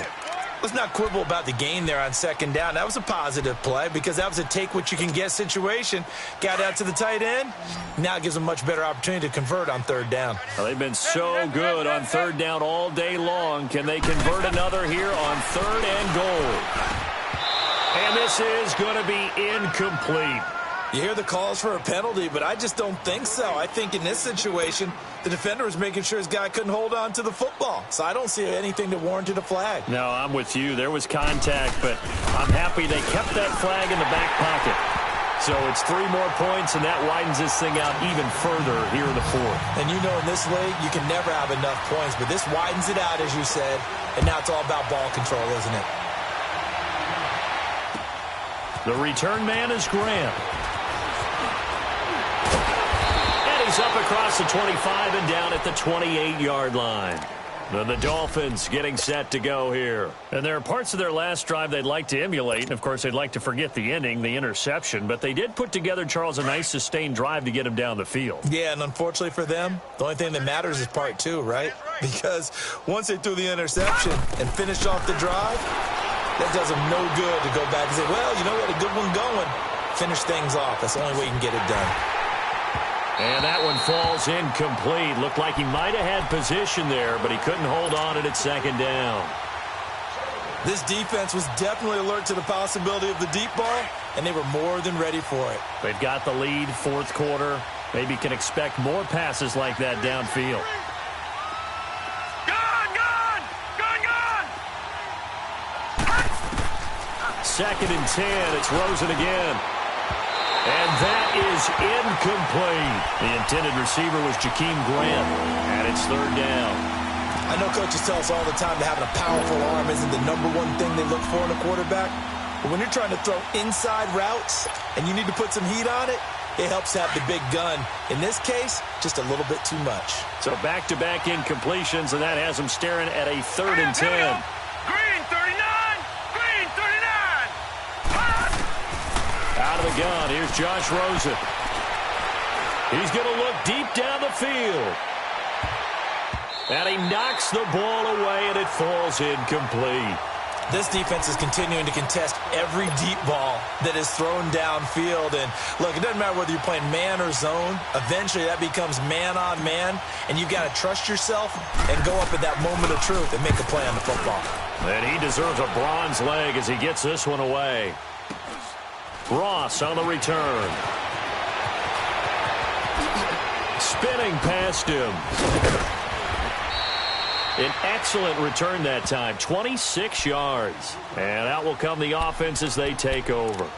Let's not quibble about the gain there on 2nd down. That was a positive play because that was a take-what-you-can-get situation. Got out to the tight end. Now it gives them a much better opportunity to convert on 3rd down. Well, they've been so good on 3rd down all day long. Can they convert another here on 3rd and goal? And this is going to be incomplete. You hear the calls for a penalty, but I just don't think so. I think in this situation, the defender was making sure his guy couldn't hold on to the football. So I don't see anything that warranted a flag. No, I'm with you. There was contact, but I'm happy they kept that flag in the back pocket. So it's 3 more points, and that widens this thing out even further here in the 4th. And you know in this league, you can never have enough points, but this widens it out, as you said, and now it's all about ball control, isn't it? The return man is Graham. He's up across the 25 and down at the 28-yard line. Then the Dolphins getting set to go here. And there are parts of their last drive they'd like to emulate. And, of course, they'd like to forget the ending, the interception. But they did put together, Charles, a nice sustained drive to get him down the field. Yeah, and unfortunately for them, the only thing that matters is part two, right? Because once they threw the interception and finished off the drive, that does them no good to go back and say, well, you know what, a good one going. Finish things off. That's the only way you can get it done. And that one falls incomplete. Looked like he might have had position there, but he couldn't hold on it at second down. This defense was definitely alert to the possibility of the deep ball, and they were more than ready for it. They've got the lead, fourth quarter. Maybe can expect more passes like that downfield. Second and 10. It's Rosen again. And that is incomplete. The intended receiver was Jakeem Grant, and it's third down. I know coaches tell us all the time that having a powerful arm isn't the number one thing they look for in a quarterback. But when you're trying to throw inside routes and you need to put some heat on it, it helps to have the big gun. In this case, just a little bit too much. So back-to-back incompletions, and that has them staring at a third and 10. Green 39! Green 39! Out of the gun, here's Josh Rosen. He's going to look deep down the field. And he knocks the ball away, and it falls incomplete. This defense is continuing to contest every deep ball that is thrown downfield. And, look, it doesn't matter whether you're playing man or zone. Eventually, that becomes man-on-man, and you've got to trust yourself and go up at that moment of truth and make a play on the football. And he deserves a bronze leg as he gets this one away. Ross on the return. Spinning past him. An excellent return that time, 26 yards. And out will come the offense as they take over.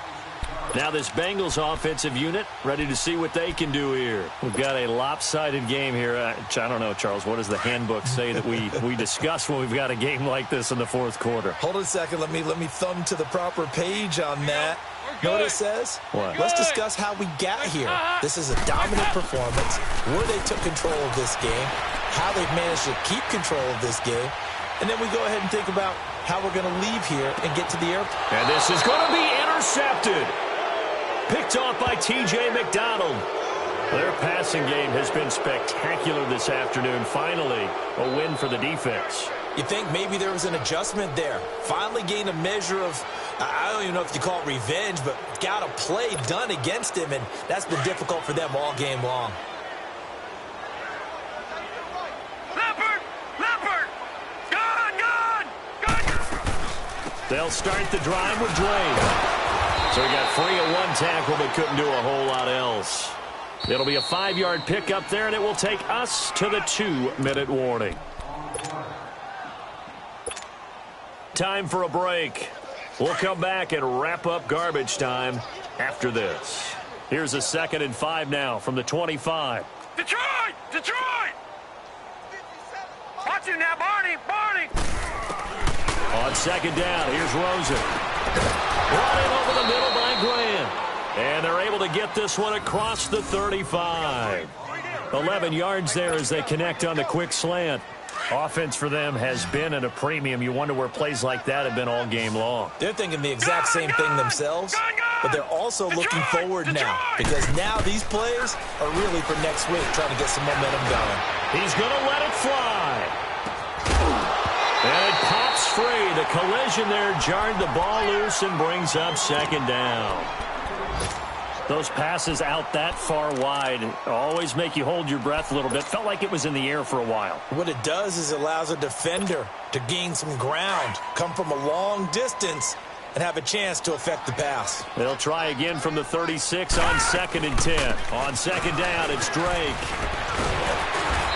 Now this Bengals offensive unit ready to see what they can do here. We've got a lopsided game here. I don't know, Charles, what does the handbook say that we discuss when we've got a game like this in the fourth quarter? Hold on a second. Let me thumb to the proper page on that. Know what it says? What? Let's discuss how we got here. This is a dominant performance, where they took control of this game, how they've managed to keep control of this game, and then we go ahead and think about how we're going to leave here and get to the airport. And this is going to be intercepted. Picked off by T.J. McDonald. Their passing game has been spectacular this afternoon. Finally, a win for the defense. You think maybe there was an adjustment there. Finally gained a measure of, I don't even know if you call it revenge, but got a play done against him, and that's been difficult for them all game long. Leopard! Gone! They'll start the drive with Drake. So he got free of one tackle but couldn't do a whole lot else. It'll be a 5-yard pickup there, and it will take us to the 2-minute warning. Time for a break. We'll come back and wrap up garbage time after this. Here's a 2nd and 5 now from the 25. Detroit! Watch him now, Barney! On 2nd down, here's Rosen. Brought in over the middle by Grant. And they're able to get this one across the 35. 11 yards there as they connect on the quick slant. Offense for them has been at a premium. You wonder where plays like that have been all game long. They're thinking the exact same thing themselves, but they're also looking forward now, because now these plays are really for next week, trying to get some momentum going. He's going to let it fly. And it pops free. The collision there jarred the ball loose and brings up 2nd down. Those passes out that far wide always make you hold your breath a little bit. Felt like it was in the air for a while. What it does is it allows a defender to gain some ground, come from a long distance, and have a chance to affect the pass. They'll try again from the 36 on 2nd and 10. On 2nd down, it's Drake.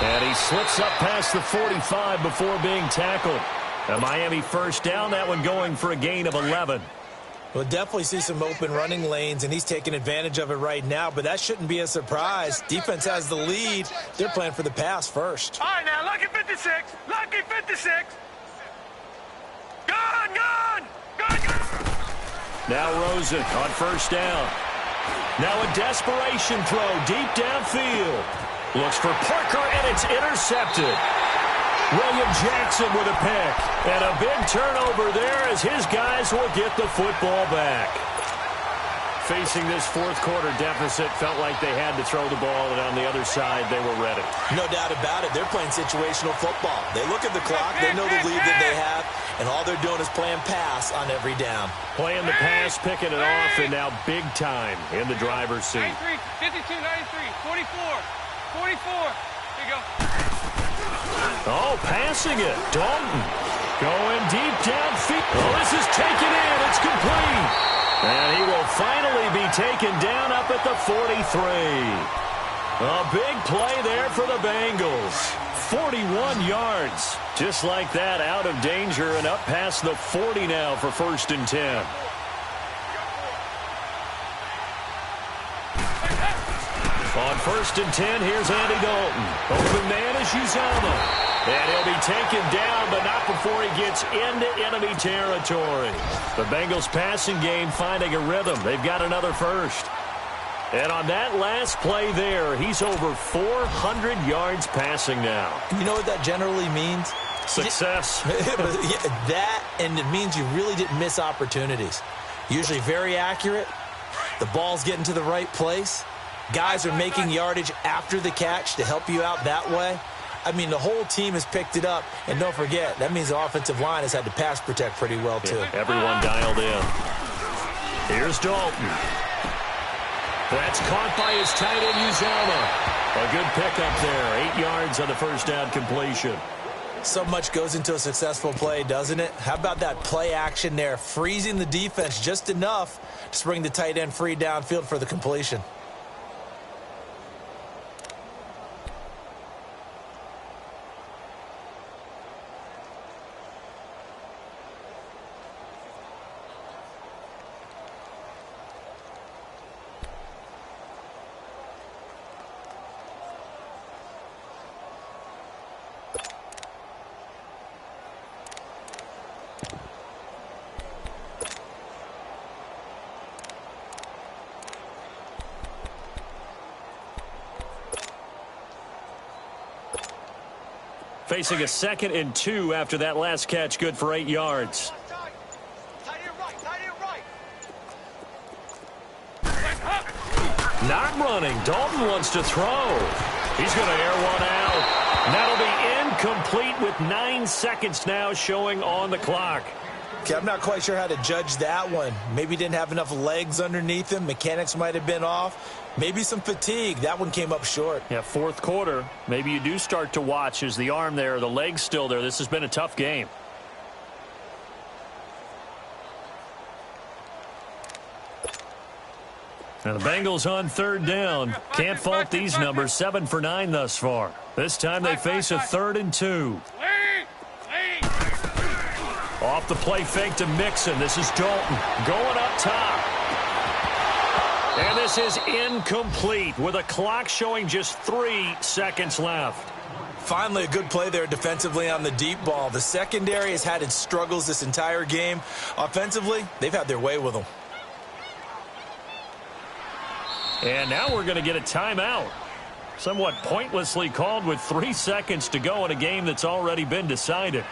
And he slips up past the 45 before being tackled. A Miami first down, that one going for a gain of 11. We'll definitely see some open running lanes, and he's taking advantage of it right now, but that shouldn't be a surprise. Defense has the lead. They're playing for the pass first. All right, now, lucky 56. Lucky 56. Gone! Now Rosen on first down. Now a desperation throw deep downfield. Looks for Parker, and it's intercepted. William Jackson with a pick. And a big turnover there as his guys will get the football back. Facing this fourth quarter deficit, felt like they had to throw the ball, and on the other side, they were ready. No doubt about it. They're playing situational football. They look at the clock, they know the lead that they have, and all they're doing is playing pass on every down. Playing the pass, picking it off, and now big time in the driver's seat. 93, 52, 93, 44, 44. Here you go. Oh, passing it. Dalton going deep downfield. Oh, this is taken in. It's complete. And he will finally be taken down up at the 43. A big play there for the Bengals. 41 yards. Just like that, out of danger and up past the 40 now for 1st and 10. On 1st and 10, here's Andy Dalton. Open man is Uzomah. And he'll be taken down, but not before he gets into enemy territory. The Bengals passing game finding a rhythm. They've got another first. And on that last play there, he's over 400 yards passing now. You know what that generally means? Success. That, and it means you really didn't miss opportunities. Usually very accurate. The ball's getting to the right place. Guys are making yardage after the catch to help you out that way. I mean, the whole team has picked it up. And don't forget, that means the offensive line has had to pass protect pretty well, too. Yeah, everyone dialed in. Here's Dalton. That's caught by his tight end, Uzomah. A good pickup there. 8 yards on the first down completion. So much goes into a successful play, doesn't it? How about that play action there? Freezing the defense just enough to bring the tight end free downfield for the completion. Facing a 2nd and 2 after that last catch, good for 8 yards. Not running. Dalton wants to throw. He's going to air one out. And that'll be incomplete with 9 seconds now showing on the clock. Okay, I'm not quite sure how to judge that one. Maybe didn't have enough legs underneath him. Mechanics might have been off. Maybe some fatigue. That one came up short. Yeah, fourth quarter. Maybe you do start to watch. Is the arm there, the leg's still there? This has been a tough game. Now the Bengals on 3rd down. Can't fault these numbers. 7 for 9 thus far. This time they face a 3rd and 2. Off the play fake to Mixon. This is Dalton going up top. And this is incomplete with a clock showing just 3 seconds left. Finally, a good play there defensively on the deep ball. The secondary has had its struggles this entire game. Offensively, they've had their way with them. And now we're going to get a timeout. Somewhat pointlessly called with 3 seconds to go in a game that's already been decided.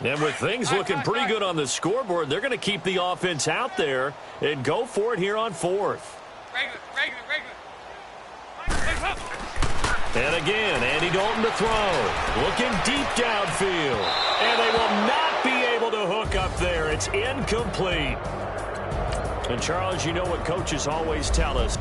And with things looking pretty good on the scoreboard, they're going to keep the offense out there and go for it here on 4th. Regular. And again, Andy Dalton to throw. Looking deep downfield. And they will not be able to hook up there. It's incomplete. And Charles, you know what coaches always tell us.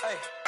Hey.